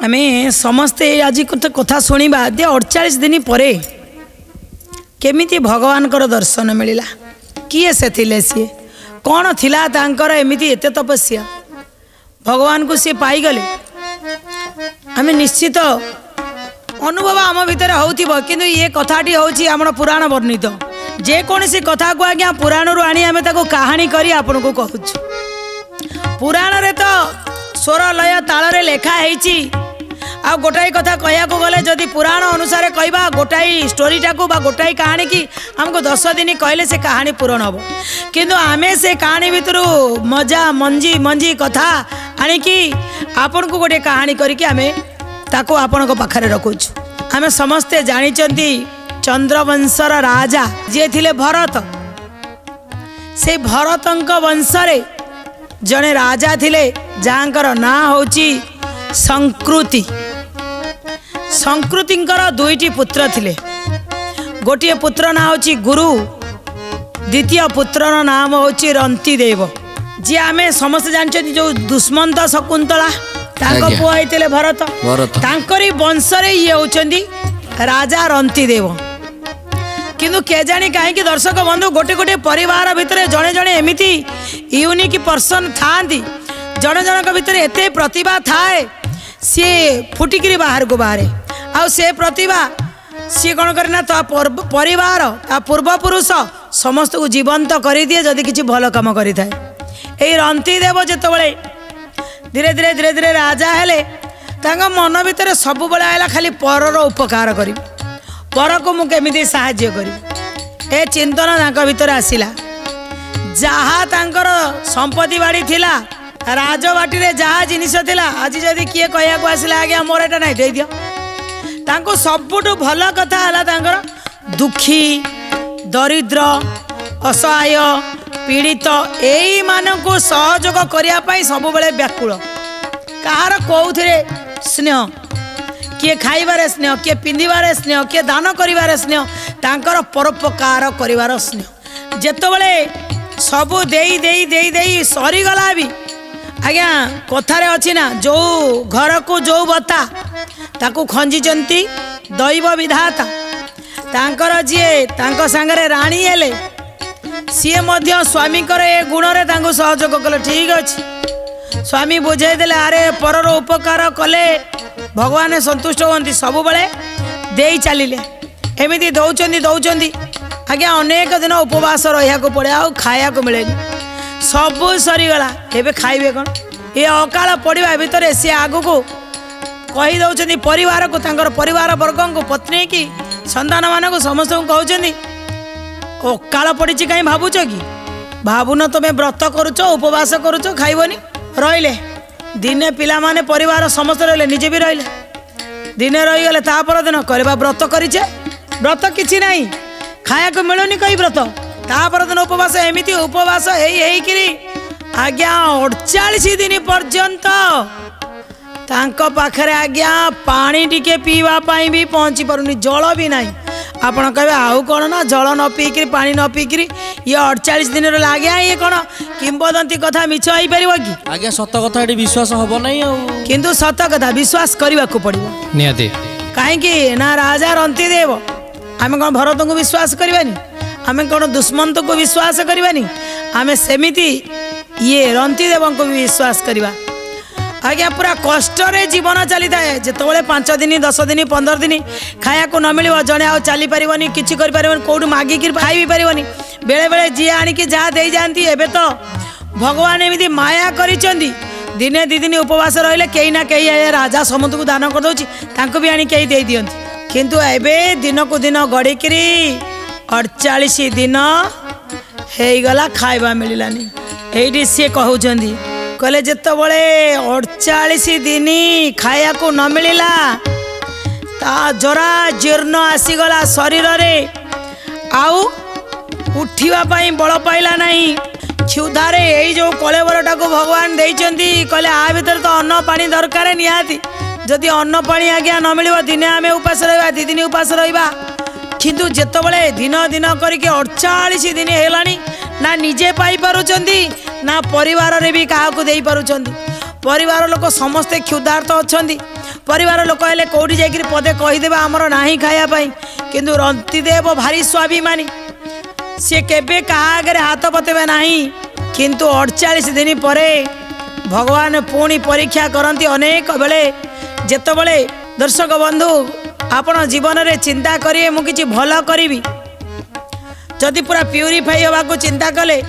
आमे समस्ते आज कथा शुणा दे 48 दिन पर केमिति भगवान कर दर्शन मिलला किए से थिले सी कौन थिला तांकर एमिति एते तपस्या भगवान को सी पाई गले आमे निश्चित अनुभव आम भितर होउथिबो किंतु ये कथाटी होउची हमर पुराण वर्णित जे कोनसी कथा को आज्ञा पुराण रु आनी आमे ताको कहानी करी आपन को कहूछु पुराण रे तो स्वर लय ताल रे लेखा हेची आ गोटाई कथा कहया को गले जदि पुराण अनुसार कहबा गोटाई स्टोरी टाको बा गोटाई कहानी की हमको 10 दिन कहले से कहानी पूर्ण हबो किंतु आमे से कहानी भितरु मजा मंजी मंजी कथा आनी की आपन को गोटे कहानी करी की आमे ताको आपन को पाखरे रखुछु। आमे समस्ते जानि चंती चंद्रवंशर राजा जे थिले भरत से भरतंक वंश रे जने राजा थिले जांकर ना होची संकृति संकृतिंकर दुईटी पुत्र थिले गोटे पुत्र ना होची गुरु द्वितीय पुत्र नाम होची रंतीदेव जी आमे समस्त जानछथि जो दुष्मंत शकुंतला तांको पुआ हेतिले भरत तांकरी वंश रे ये होचंदी राजा रंतीदेव किंतु के जानी कहीं कि दर्शक बंधु गोटे गोटे परिवार भितर जड़े जड़े एमिति यूनिक पर्सन थांती जड़े जन भितर एते प्रतिभा थाए सी फुटिकी बाहर को बाहर आ से प्रतिभा सी कौन करना ता परिवार ता पूर्वपुरुष समस्त को जीवंत कर दिए जदि किसी भल कम करें यही रंतीदेव जिते बड़े धीरे धीरे धीरे धीरे राजा हेले मन भितर सब बड़ा खाली परर उपकार करी पर को मुझे साहाय्य करी ए चिंतन भीतर आसला जहा तांकर संपत्ति बाड़ी थिला राजबाटी रे जहा जिनिस थिला आज जदि किए कहया को आसला आज्ञा मोर एटा नहीं दे दियो तांको सबुठु भल कथा हला तांकर दुखी दरिद्र असहाय पीड़ित एई मानकु सहयोग करिया पई सब बेले व्याकुल कहार कोउथिरे स्नेह किए खाइबारे स्नेह किए पिंधिबारे स्नेह किए दान करिबारे स्नेह तांकर परोपकार करिबार स्नेह जेतबेले सबु देई देई देई देई सरी गला भी आज्ञा कथारे अच्छी ना जो घर को जो बता ताकू खंजीचंती दैव विधाता तांकर जीए तांको सांगरे रानी हेले सीए मध्य स्वामी कर ए गुण रे तांको सहयोग कले ठीक अछि स्वामी बुझाई देले अरे परर उपकार कले भगवान संतुष्ट होती सब बड़े दे चलिले एमती दौरान आज्ञा अनेक दिन उपवास रहा पड़े आ खाया को मिले सब सरीगला एबे खाइबे कौन ये अकाल पड़ा भितर सी आगु को कही दौरान परिवार को तांकर परिवार वर्ग को पत्नी की संतान मान को समस्त कहते अकाल पड़ी कहीं भावुच कि भावुन तुम्हें व्रत करुच उपवास करुच खाइबनी रहिले दिने पिला माने परिवार समस्त रहिले निजे भी रहिले दिने रहीगले तापर दिन करवा व्रत करिचे व्रत किछि नहीं खाया को मिलुनी कई व्रत तापर दिन उपवास एमिति उपवास हेई आज्ञा 48 दिन पर्यंत तांको पाखरे आज्ञा पानी टिके पीवा पाई भी पहुंची पारुनी जल भी नहीं आपण कहे आउ कौन ना जल न पीकरी पानी न पीकरी ये 48 दिन लगे ये कौन किंबदंती कथा मिछ हो पार कि आज्ञा सत कथा विश्वास हम ना किंतु सत कथा विश्वास करने को पड़ो निहाती कहीं ना राजा रंतीदेव आम कौन भरत को विश्वास करवानी आम कौन दुष्मंत को विश्वास करवानी आम सेमिति ये रंतीदेव को भी विश्वास करवा आज्ञा पूरा कष्ट रे जीवन चली थाए जिते 5 दिन 10 दिन 15 दिन खाया को न मिल जड़े आ चली पारनि कि कौट मागिक खाई भी पारनि बेले बेले जी आणिकी जहाँ दे जाती एवं तो भगवान एमती माया करिसेंती दिने 2 दिन उपवास रहिले कहीं ना कहीं राजा समस्त को दान कर दौर भी आणिक दे दियंती किंतु एबे दिन को दिन गड़िकी 48 दिन होगला खाइबा मिललानी एठी सी कहउछंदी कहले जिते बड़े 48 दिन खाया को न मिलला ता जरा जीर्ण आसीगला शरीर रे आउ उठिवा पाई बल पाइला नहीं क्षुधारे यही जो कलेवरटा को भगवान देइचंदी कहले आ भीतर तो अन्न पानी दरकार निहाती जदि अन्न पानी आज्ञा न मिल दिने आमे उपास रहा 2 दिन उपास रहा किंतु जिते बड़े दिन दिन करके 48 दिन हेलानी ना निजे पाई पारुचंदी ना परिवार रे भी काहा को देई पारुचंदी परिवार लोक समस्ते क्षुधार्त अच्छा परिवार लोक हेले कौटी जाकि पदे कहीदेवे आमर ना खायापाई किंतु रंतीदेव भारी स्वाभिमानी सी केबे क्या आगे हाथ पतेबे ना किंतु 48 दिन पर भगवान पुणी परीक्षा करती अनेक बेले जेतबले दर्शक बंधु आपण जीवन में चिंता करिए मु किछि भल करी जदि पूरा प्यूरीफाई होगा चिंता कले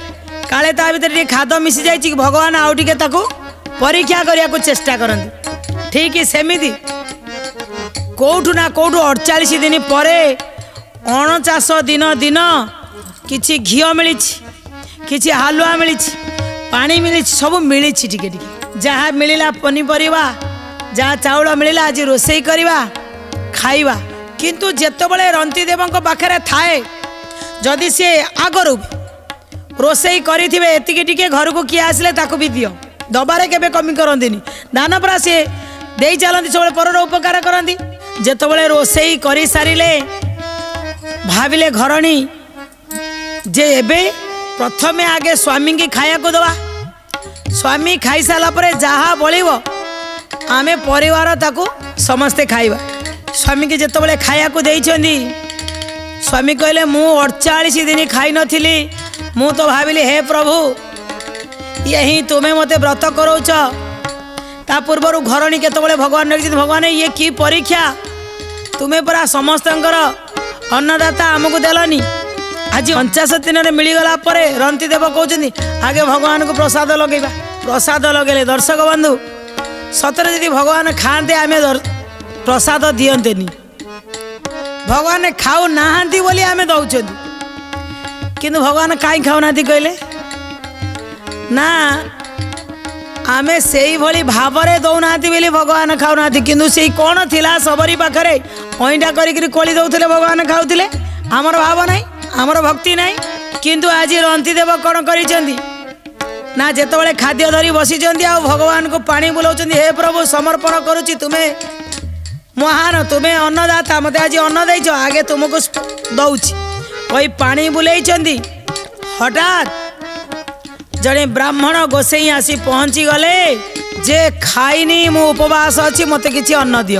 काले ता भीतर खाद मिसी जाइए भगवान आउ टिके ताकू परीक्षा करने को चेष्टा करती ठीक सेमिति कौठू ना कौठू 48 दिन पर 49 दिन दिन किछि घी मिली किछि हालुआ मिली पानी मिली सब मिली टिके जहाँ मिलला पनीपरिया जहाँ चाउल मिलला आज रोसई करवा खाइबा किंतु जेतबले रंतीदेव पाखे थाए जदि सी आगरू रोसई करें एतिके टिके घर को किए आसिले ताकू भी दियो दबारे केबे कमी करंदिनी दान परा सी दे चलती सब पर उपकार करती जेतबले रोसई कर सारे भाविले घरणी जे एबे प्रथमे आगे स्वामी की खाया को दवा स्वामी खाई सारा पर जहाँ बलिवो आमे परिवार ताकू समस्ते खाइबा स्वामी की जेतबले खाया को देइछंदी स्वामी कहले मु 48 दिन खाई नथिली मु तो भाविली हे प्रभु यही तुम्हें मते व्रत करौछ ता पूर्वर घरणी केतबले भगवान रखित भगवान ये की परीक्षा तुम्हें पूरा समस्तंकर अन्नदाता आमको देलनी आज 50 दिन में मिलगला रंतीदेव कहते आगे भगवान को प्रसाद लगेगा प्रसाद लगे दर्शक बंधु सतरे यदि भगवान खाते आम प्रसाद दियंते भगवान खाऊ नाहांती बोली आम दौरान किंतु भगवान कहीं खाऊना कहले ना आमे से भली भावरे दौना बोली भगवान खाऊना किंतु से कौन थिला सबरी पाखरे अईटा करी कोली दौले भगवान खाऊले आमर भाव नहीं आमर भक्ति नहीं किंतु आज रंतीदेव कौन करिसेंती ना जेतबले खाद्य धरी बसी आ भगवान को पानी बुलाऊं हे प्रभु समर्पण करुच्ची तुम्हें महान तुम्हें अन्नदाता मत आज अन्न देच आगे तुमको दौची कोई पानी बुलाई हठात जड़े ब्राह्मण गोसई आसी पहुँची गले जे खाइनी मु उपवास अच्छी मत किसी अन्न दियो।